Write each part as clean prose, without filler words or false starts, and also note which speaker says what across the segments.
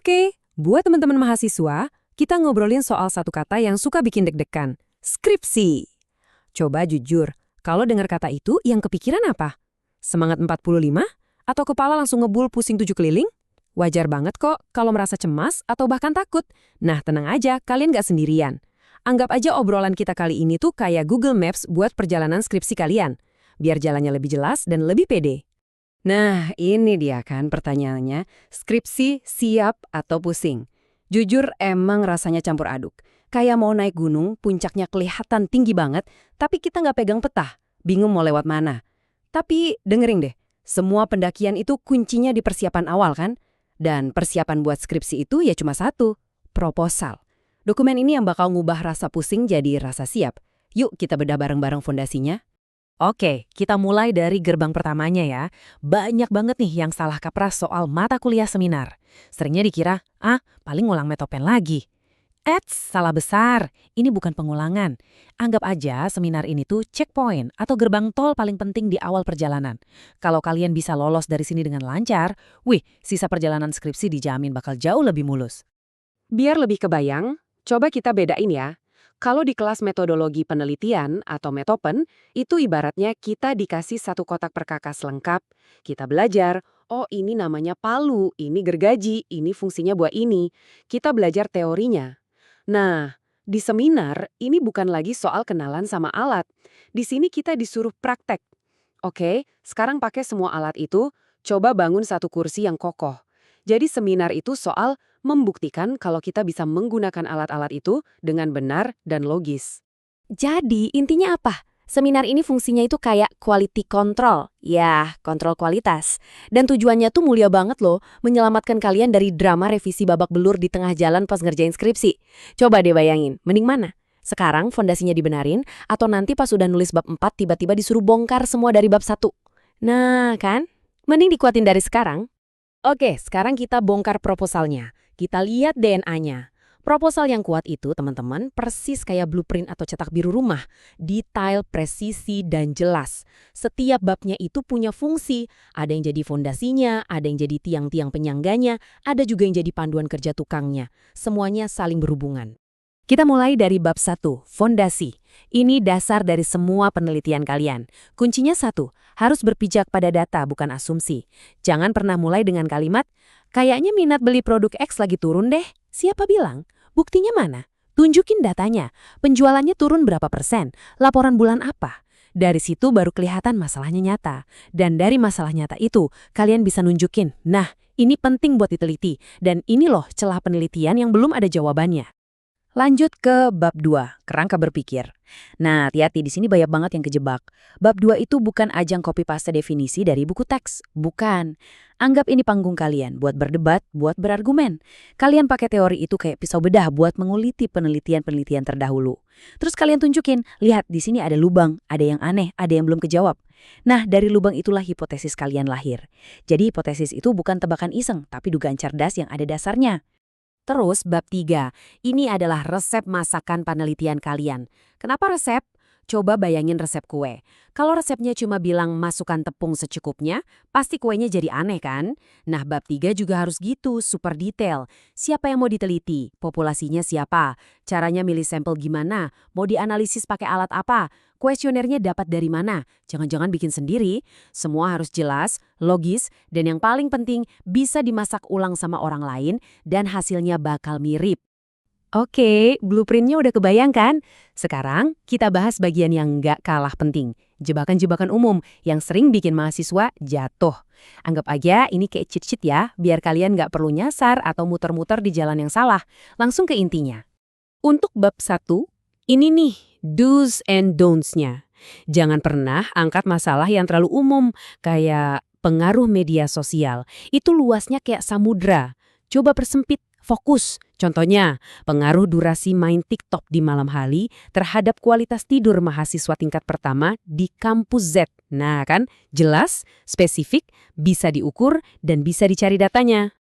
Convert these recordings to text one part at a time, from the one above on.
Speaker 1: Oke, buat teman-teman mahasiswa, kita ngobrolin soal satu kata yang suka bikin deg-degan. Skripsi. Coba jujur, kalau dengar kata itu yang kepikiran apa? Semangat 45? Atau kepala langsung ngebul pusing 7 keliling? Wajar banget kok kalau merasa cemas atau bahkan takut. Nah, tenang aja, kalian gak sendirian. Anggap aja obrolan kita kali ini tuh kayak Google Maps buat perjalanan skripsi kalian. Biar jalannya lebih jelas dan lebih pede. Nah, ini dia kan pertanyaannya, skripsi siap atau pusing? Jujur emang rasanya campur aduk. Kayak mau naik gunung, puncaknya kelihatan tinggi banget, tapi kita nggak pegang peta, bingung mau lewat mana. Tapi dengerin deh, semua pendakian itu kuncinya di persiapan awal kan? Dan persiapan buat skripsi itu ya cuma satu, proposal. Dokumen ini yang bakal ngubah rasa pusing jadi rasa siap. Yuk kita bedah bareng-barang fondasinya. Oke, kita mulai dari gerbang pertamanya ya. Banyak banget nih yang salah kaprah soal mata kuliah seminar. Seringnya dikira, paling ngulang metopen lagi. Salah besar. Ini bukan pengulangan. Anggap aja seminar ini tuh checkpoint atau gerbang tol paling penting di awal perjalanan. Kalau kalian bisa lolos dari sini dengan lancar, sisa perjalanan skripsi dijamin bakal jauh lebih mulus. Biar lebih kebayang, coba kita bedain ya. Kalau di kelas metodologi penelitian atau metopen, itu ibaratnya kita dikasih satu kotak perkakas lengkap. Kita belajar, oh ini namanya palu, ini gergaji, ini fungsinya buat ini. Kita belajar teorinya. Nah, di seminar, ini bukan lagi soal kenalan sama alat. Di sini kita disuruh praktek. Oke, sekarang pakai semua alat itu, coba bangun satu kursi yang kokoh. Jadi seminar itu soal membuktikan kalau kita bisa menggunakan alat-alat itu dengan benar dan logis.
Speaker 2: Jadi, intinya apa? Seminar ini fungsinya itu kayak quality control. Ya, kontrol kualitas. Dan tujuannya tuh mulia banget loh, menyelamatkan kalian dari drama revisi babak belur di tengah jalan pas ngerjain skripsi. Coba deh bayangin, mending mana? Sekarang fondasinya dibenarin, atau nanti pas udah nulis bab 4 tiba-tiba disuruh bongkar semua dari bab 1. Nah, kan? Mending dikuatin dari sekarang.
Speaker 1: Oke, sekarang kita bongkar proposalnya. Kita lihat DNA-nya. Proposal yang kuat itu, teman-teman, persis kayak blueprint atau cetak biru rumah. Detail, presisi, dan jelas. Setiap babnya itu punya fungsi. Ada yang jadi fondasinya, ada yang jadi tiang-tiang penyangganya, ada juga yang jadi panduan kerja tukangnya. Semuanya saling berhubungan. Kita mulai dari bab 1, fondasi. Ini dasar dari semua penelitian kalian. Kuncinya satu, harus berpijak pada data bukan asumsi. Jangan pernah mulai dengan kalimat, kayaknya minat beli produk X lagi turun deh. Siapa bilang? Buktinya mana? Tunjukin datanya. Penjualannya turun berapa persen? Laporan bulan apa? Dari situ baru kelihatan masalahnya nyata. Dan dari masalah nyata itu, kalian bisa nunjukin, nah ini penting buat diteliti. Dan ini loh celah penelitian yang belum ada jawabannya. Lanjut ke bab 2, kerangka berpikir. Nah, hati-hati di sini banyak banget yang kejebak. Bab 2 itu bukan ajang copy paste definisi dari buku teks, bukan. Anggap ini panggung kalian buat berdebat, buat berargumen. Kalian pakai teori itu kayak pisau bedah buat menguliti penelitian-penelitian terdahulu. Terus kalian tunjukin, lihat di sini ada lubang, ada yang aneh, ada yang belum kejawab. Nah, dari lubang itulah hipotesis kalian lahir. Jadi hipotesis itu bukan tebakan iseng, tapi dugaan cerdas yang ada dasarnya. Terus bab 3, ini adalah resep masakan penelitian kalian. Kenapa resep? Coba bayangin resep kue. Kalau resepnya cuma bilang masukkan tepung secukupnya, pasti kuenya jadi aneh kan? Nah bab 3 juga harus gitu, super detail. Siapa yang mau diteliti? Populasinya siapa? Caranya milih sampel gimana? Mau dianalisis pakai alat apa? Kuesionernya dapat dari mana? Jangan-jangan bikin sendiri. Semua harus jelas, logis, dan yang paling penting bisa dimasak ulang sama orang lain dan hasilnya bakal mirip. Oke, blueprintnya udah kebayang kan? Sekarang kita bahas bagian yang nggak kalah penting. Jebakan-jebakan umum yang sering bikin mahasiswa jatuh. Anggap aja ini kayak cheat sheet ya, biar kalian nggak perlu nyasar atau muter-muter di jalan yang salah. Langsung ke intinya. Untuk bab 1, ini nih, do's and don'ts-nya. Jangan pernah angkat masalah yang terlalu umum, kayak pengaruh media sosial. Itu luasnya kayak samudra. Coba persempit, fokus. Contohnya, pengaruh durasi main TikTok di malam hari terhadap kualitas tidur mahasiswa tingkat pertama di kampus Z. Nah kan, jelas, spesifik, bisa diukur, dan bisa dicari datanya.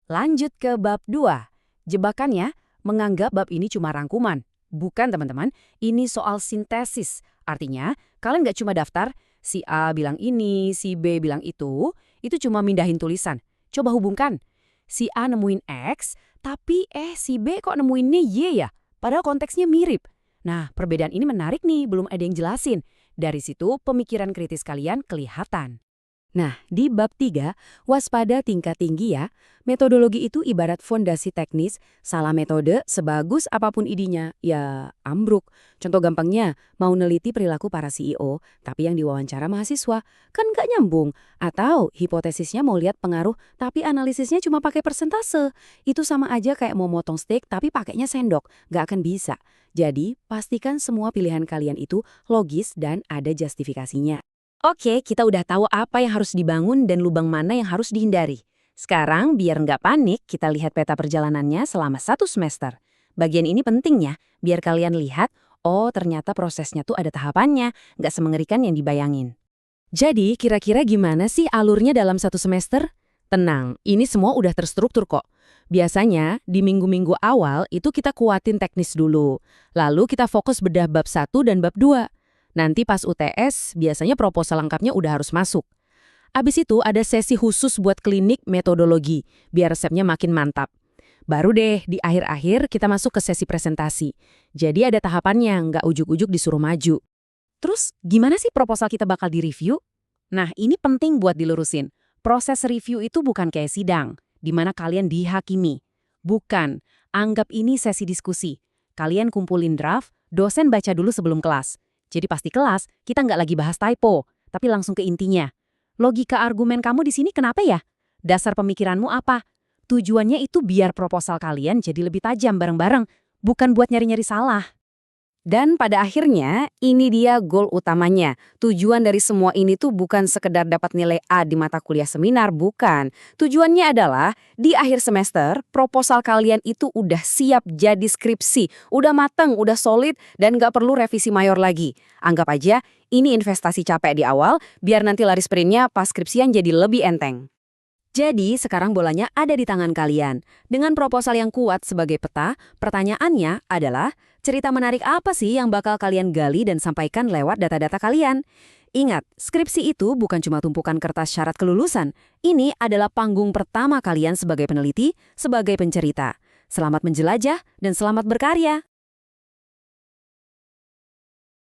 Speaker 1: Lanjut ke bab 2. Jebakannya, menganggap bab ini cuma rangkuman. Bukan teman-teman, ini soal sintesis. Artinya, kalian nggak cuma daftar, si A bilang ini, si B bilang itu cuma mindahin tulisan. Coba hubungkan.
Speaker 2: si A nemuin X, tapi si B kok nemuinnya Y ya? Padahal konteksnya mirip. Nah, perbedaan ini menarik nih, belum ada yang jelasin. Dari situ, pemikiran kritis kalian kelihatan. Nah, di bab 3, waspada tingkat tinggi ya, metodologi itu ibarat fondasi teknis, salah metode sebagus apapun idenya, ya ambruk. Contoh gampangnya, mau neliti perilaku para CEO, tapi yang diwawancara mahasiswa, kan nggak nyambung. Atau hipotesisnya mau lihat pengaruh, tapi analisisnya cuma pakai persentase. Itu sama aja kayak mau motong steak, tapi pakainya sendok, nggak akan bisa. Jadi, pastikan semua pilihan kalian itu logis dan ada justifikasinya. Oke, kita udah tahu apa yang harus dibangun dan lubang mana yang harus dihindari. Sekarang, biar nggak panik, kita lihat peta perjalanannya selama 1 semester. Bagian ini penting ya, biar kalian lihat, oh ternyata prosesnya tuh ada tahapannya, nggak semengerikan yang dibayangin. Jadi, kira-kira gimana sih alurnya dalam 1 semester? Tenang, ini semua udah terstruktur kok. Biasanya, di minggu-minggu awal itu kita kuatin teknis dulu. Lalu kita fokus bedah bab 1 dan bab 2. Nanti pas UTS, biasanya proposal lengkapnya udah harus masuk. Abis itu ada sesi khusus buat klinik metodologi, biar resepnya makin mantap. Baru deh, di akhir-akhir kita masuk ke sesi presentasi. Jadi ada tahapannya, nggak ujuk-ujuk disuruh maju. Terus, gimana sih proposal kita bakal direview? Nah, ini penting buat dilurusin. Proses review itu bukan kayak sidang, di mana kalian dihakimi. Bukan, anggap ini sesi diskusi. Kalian kumpulin draft, dosen baca dulu sebelum kelas. Jadi pasti kelas, kita nggak lagi bahas typo, tapi langsung ke intinya. Logika argumen kamu di sini kenapa ya? Dasar pemikiranmu apa? Tujuannya itu biar proposal kalian jadi lebih tajam bareng-bareng, bukan buat nyari-nyari salah. Dan pada akhirnya, ini dia goal utamanya. Tujuan dari semua ini tuh bukan sekedar dapat nilai A di mata kuliah seminar, bukan. Tujuannya adalah, di akhir semester, proposal kalian itu udah siap jadi skripsi. Udah mateng, udah solid, dan nggak perlu revisi mayor lagi. Anggap aja, ini investasi capek di awal, biar nanti lari sprintnya pas skripsian jadi lebih enteng. Jadi, sekarang bolanya ada di tangan kalian. Dengan proposal yang kuat sebagai peta, pertanyaannya adalah, cerita menarik apa sih yang bakal kalian gali dan sampaikan lewat data-data kalian? Ingat, skripsi itu bukan cuma tumpukan kertas syarat kelulusan. Ini adalah panggung pertama kalian sebagai peneliti, sebagai pencerita. Selamat menjelajah dan selamat berkarya!